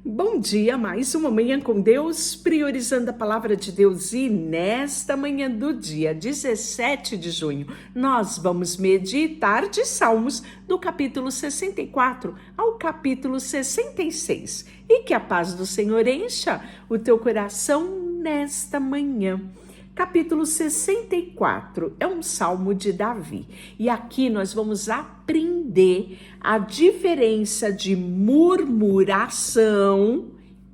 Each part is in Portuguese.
Bom dia, mais uma manhã com Deus, priorizando a palavra de Deus. E nesta manhã do dia 17 de junho, nós vamos meditar de Salmos do capítulo 64 ao capítulo 66. E que a paz do Senhor encha o teu coração nesta manhã. Capítulo 64 é um salmo de Davi, e aqui nós vamos aprender a diferença de murmuração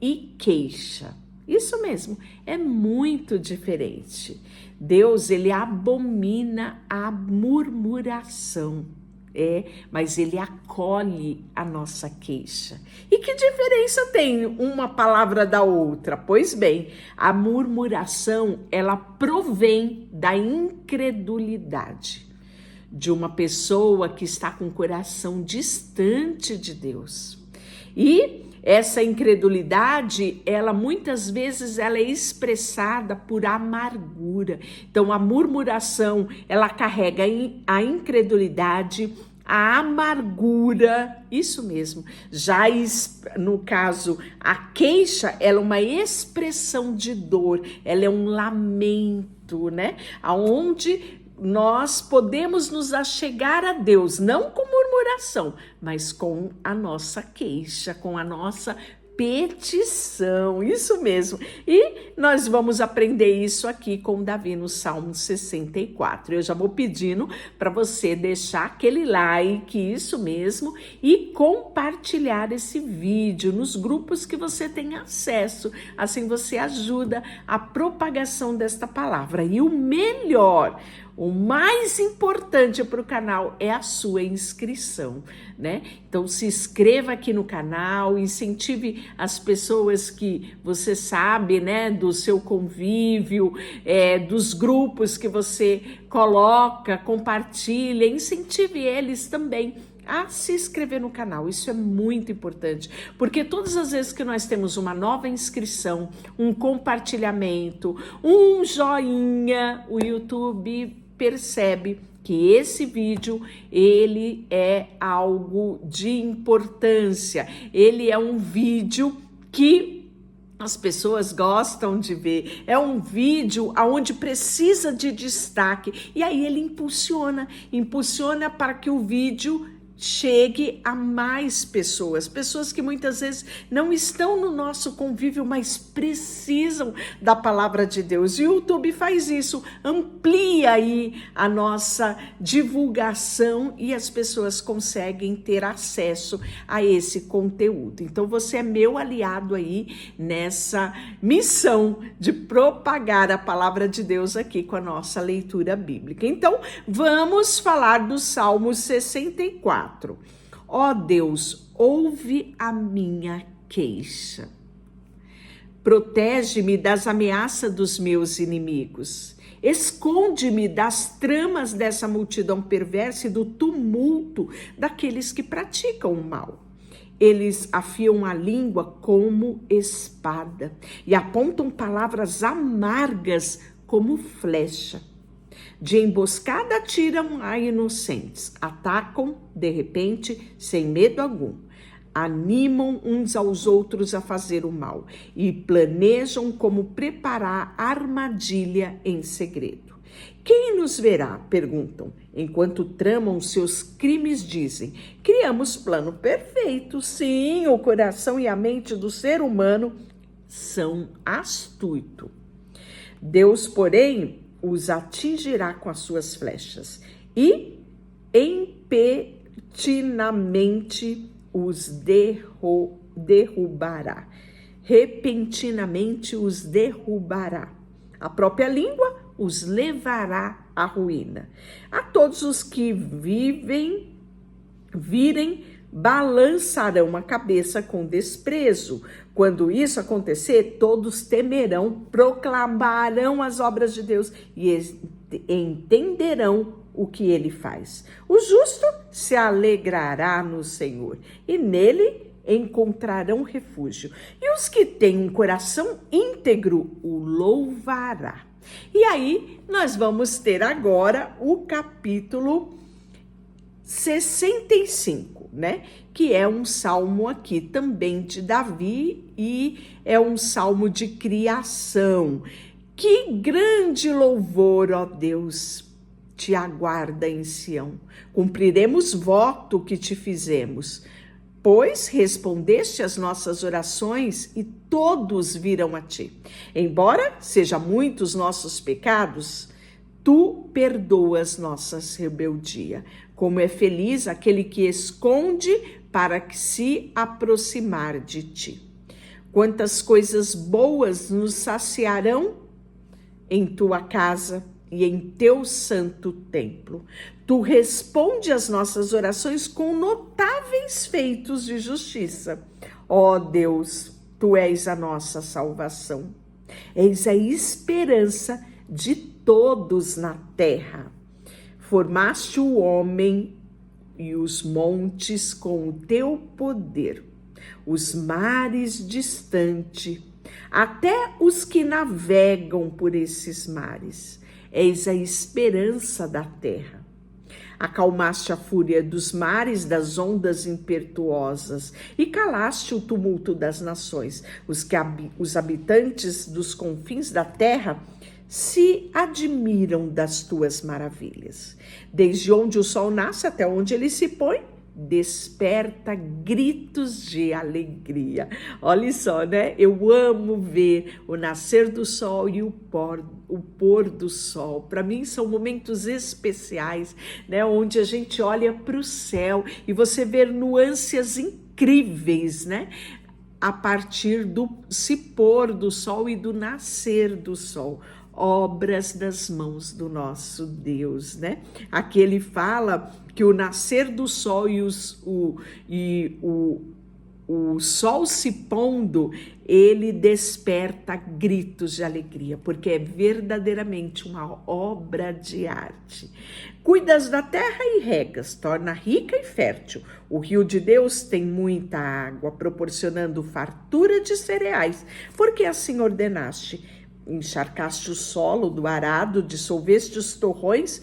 e queixa. Isso mesmo, é muito diferente. Deus, ele abomina a murmuração. Mas ele acolhe a nossa queixa. E que diferença tem uma palavra da outra? Pois bem, a murmuração, ela provém da incredulidade de uma pessoa que está com o coração distante de Deus. E essa incredulidade, ela muitas vezes ela é expressada por amargura. Então a murmuração, ela carrega a incredulidade, a amargura, isso mesmo. Já no caso, a queixa, ela é uma expressão de dor, ela é um lamento, né? Aonde nós podemos nos achegar a Deus, não com murmuração, mas com a nossa queixa, com a nossa petição, isso mesmo. E nós vamos aprender isso aqui com Davi no Salmo 64. Eu já vou pedindo para você deixar aquele like, isso mesmo, e compartilhar esse vídeo nos grupos que você tem acesso. Assim você ajuda a propagação desta palavra. E o melhor, o mais importante para o canal é a sua inscrição, né? Então se inscreva aqui no canal, incentive as pessoas que você sabe, né, do seu convívio, dos grupos que você coloca, compartilha, incentive eles também a se inscrever no canal. Isso é muito importante, porque todas as vezes que nós temos uma nova inscrição, um compartilhamento, um joinha, o YouTube percebe que esse vídeo, ele é algo de importância, ele é um vídeo que as pessoas gostam de ver, é um vídeo onde precisa de destaque, e aí ele impulsiona para que o vídeo chegue a mais pessoas que muitas vezes não estão no nosso convívio, mas precisam da palavra de Deus. E o YouTube faz isso, amplia aí a nossa divulgação e as pessoas conseguem ter acesso a esse conteúdo. Então você é meu aliado aí nessa missão de propagar a palavra de Deus aqui com a nossa leitura bíblica. Então vamos falar do Salmo 64. Ó Deus, ouve a minha queixa. Protege-me das ameaças dos meus inimigos. Esconde-me das tramas dessa multidão perversa e do tumulto daqueles que praticam o mal. Eles afiam a língua como espada e apontam palavras amargas como flecha. De emboscada atiram a inocentes, atacam de repente, sem medo algum. Animam uns aos outros a fazer o mal e planejam como preparar armadilha em segredo. Quem nos verá? Perguntam. Enquanto tramam seus crimes, dizem: criamos plano perfeito. Sim, o coração e a mente do ser humano são astutos. Deus, porém, os atingirá com as suas flechas e repentinamente os derrubará. Repentinamente os derrubará. A própria língua os levará à ruína. A todos os que virem, balançarão a cabeça com desprezo. Quando isso acontecer, todos temerão, proclamarão as obras de Deus e entenderão o que ele faz. O justo se alegrará no Senhor e nele encontrarão refúgio. E os que têm um coração íntegro o louvará. E aí nós vamos ter agora o capítulo 65. né? Que é um salmo aqui também de Davi e é um salmo de criação. Que grande louvor, ó Deus, te aguarda em Sião. Cumpriremos voto que te fizemos, pois respondeste às nossas orações e todos viram a ti. Embora sejam muitos nossos pecados, tu perdoas nossas rebeldias. Como é feliz aquele que esconde para que se aproximar de ti. Quantas coisas boas nos saciarão em tua casa e em teu santo templo. Tu responde às nossas orações com notáveis feitos de justiça. Ó Deus, tu és a nossa salvação. És a esperança de todos na terra. Formaste o homem e os montes com o teu poder, os mares distante, até os que navegam por esses mares. És a esperança da terra. Acalmaste a fúria dos mares, das ondas impetuosas, e calaste o tumulto das nações. Os habitantes dos confins da terra se admiram das tuas maravilhas. Desde onde o sol nasce até onde ele se põe, desperta gritos de alegria. Olha só, né? Eu amo ver o nascer do sol e o pôr do sol. Para mim são momentos especiais, né? Onde a gente olha para o céu e você vê nuances incríveis, né? A partir do se pôr do sol e do nascer do sol. Obras das mãos do nosso Deus, né? Aqui ele fala que o nascer do sol e o sol se pondo, ele desperta gritos de alegria, porque é verdadeiramente uma obra de arte. Cuidas da terra e regas, torna rica e fértil. O rio de Deus tem muita água, proporcionando fartura de cereais, porque assim ordenaste. Encharcaste o solo do arado, dissolveste os torrões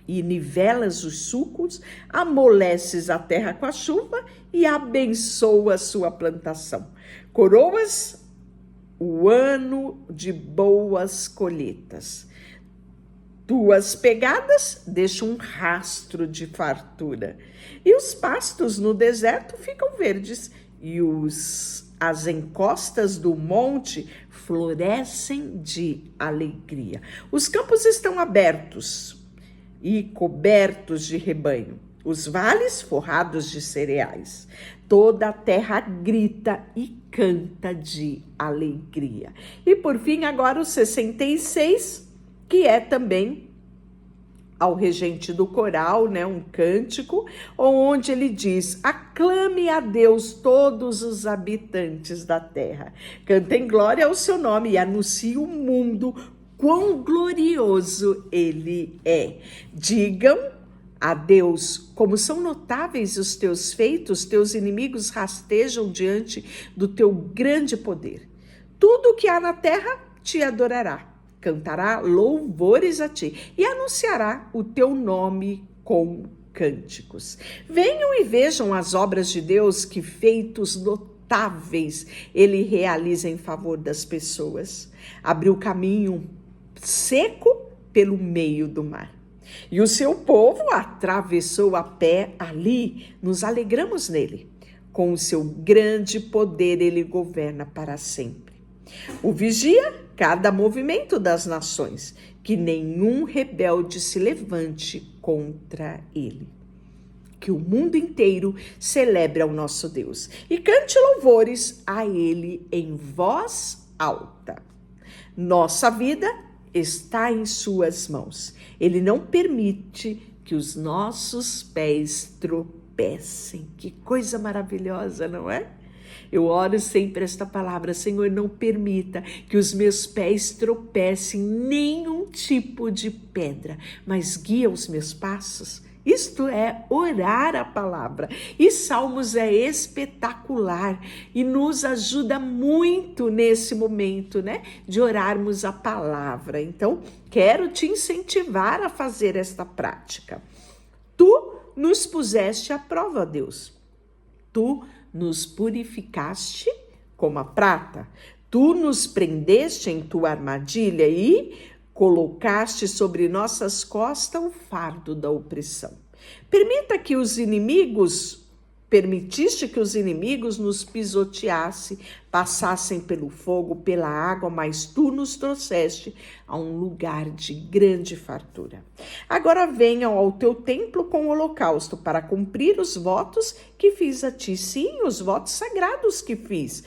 e nivelas os sulcos, amoleces a terra com a chuva e abençoas sua plantação. Coroas o ano de boas colheitas. Tuas pegadas deixam um rastro de fartura. E os pastos no deserto ficam verdes e as encostas do monte florescem de alegria. Os campos estão abertos e cobertos de rebanho, os vales forrados de cereais. Toda a terra grita e canta de alegria. E por fim, agora o 66, que é também ao regente do coral, né, um cântico, onde ele diz: aclame a Deus todos os habitantes da terra, cantem glória ao seu nome e anuncie o mundo quão glorioso ele é. Digam a Deus como são notáveis os teus feitos, teus inimigos rastejam diante do teu grande poder. Tudo o que há na terra te adorará. Cantará louvores a ti e anunciará o teu nome com cânticos. Venham e vejam as obras de Deus, que feitos notáveis ele realiza em favor das pessoas. Abriu caminho seco pelo meio do mar. E o seu povo atravessou a pé ali, nos alegramos nele. Com o seu grande poder ele governa para sempre. O vigia cada movimento das nações, que nenhum rebelde se levante contra ele. Que o mundo inteiro celebre ao nosso Deus e cante louvores a ele em voz alta. Nossa vida está em suas mãos. Ele não permite que os nossos pés tropecem. Que coisa maravilhosa, não é? Eu oro sempre esta palavra: Senhor, não permita que os meus pés tropecem em nenhum tipo de pedra, mas guia os meus passos. Isto é orar a palavra. E Salmos é espetacular e nos ajuda muito nesse momento, né, de orarmos a palavra. Então, quero te incentivar a fazer esta prática. Tu nos puseste à prova, Deus. Tu nos purificaste como a prata. Tu nos prendeste em tua armadilha e colocaste sobre nossas costas o fardo da opressão. Permitiste que os inimigos nos pisoteassem, passassem pelo fogo, pela água, mas tu nos trouxeste a um lugar de grande fartura. Agora venham ao teu templo com o holocausto para cumprir os votos que fiz a ti. Sim, os votos sagrados que fiz,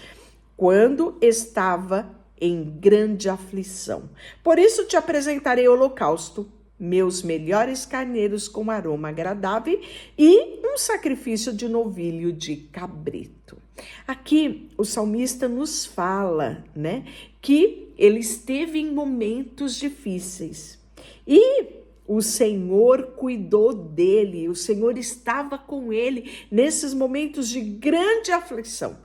quando estava em grande aflição. Por isso te apresentarei holocausto, meus melhores carneiros com aroma agradável e um sacrifício de novilho de cabrito. Aqui o salmista nos fala, né, que ele esteve em momentos difíceis e o Senhor cuidou dele, o Senhor estava com ele nesses momentos de grande aflição.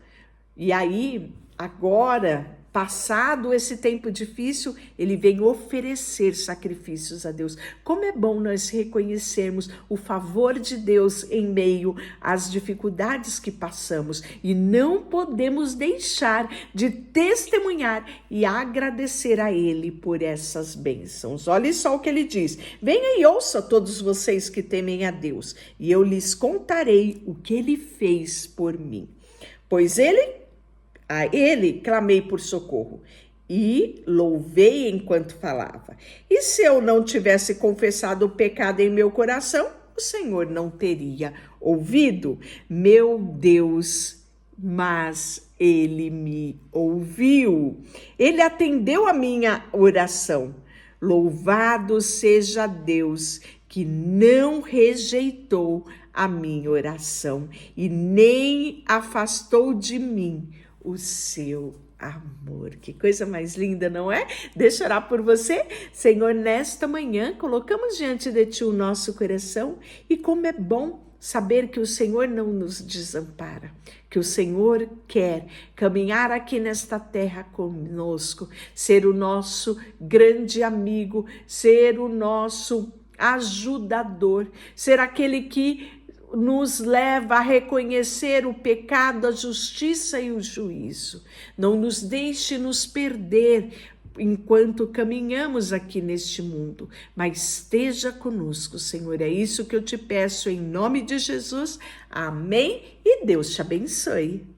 E aí, agora, passado esse tempo difícil, ele vem oferecer sacrifícios a Deus. Como é bom nós reconhecermos o favor de Deus em meio às dificuldades que passamos e não podemos deixar de testemunhar e agradecer a Ele por essas bênçãos. Olha só o que ele diz: venha e ouça todos vocês que temem a Deus e eu lhes contarei o que Ele fez por mim. Pois a ele clamei por socorro e louvei enquanto falava. E se eu não tivesse confessado o pecado em meu coração, o Senhor não teria ouvido. Meu Deus, mas ele me ouviu. Ele atendeu a minha oração. Louvado seja Deus que não rejeitou a minha oração e nem afastou de mim o seu amor. Que coisa mais linda, não é? Deixa eu orar por você. Senhor, nesta manhã, colocamos diante de Ti o nosso coração e como é bom saber que o Senhor não nos desampara, que o Senhor quer caminhar aqui nesta terra conosco, ser o nosso grande amigo, ser o nosso ajudador, ser aquele que nos leva a reconhecer o pecado, a justiça e o juízo. Não nos deixe nos perder enquanto caminhamos aqui neste mundo, mas esteja conosco, Senhor. É isso que eu te peço em nome de Jesus. Amém e Deus te abençoe.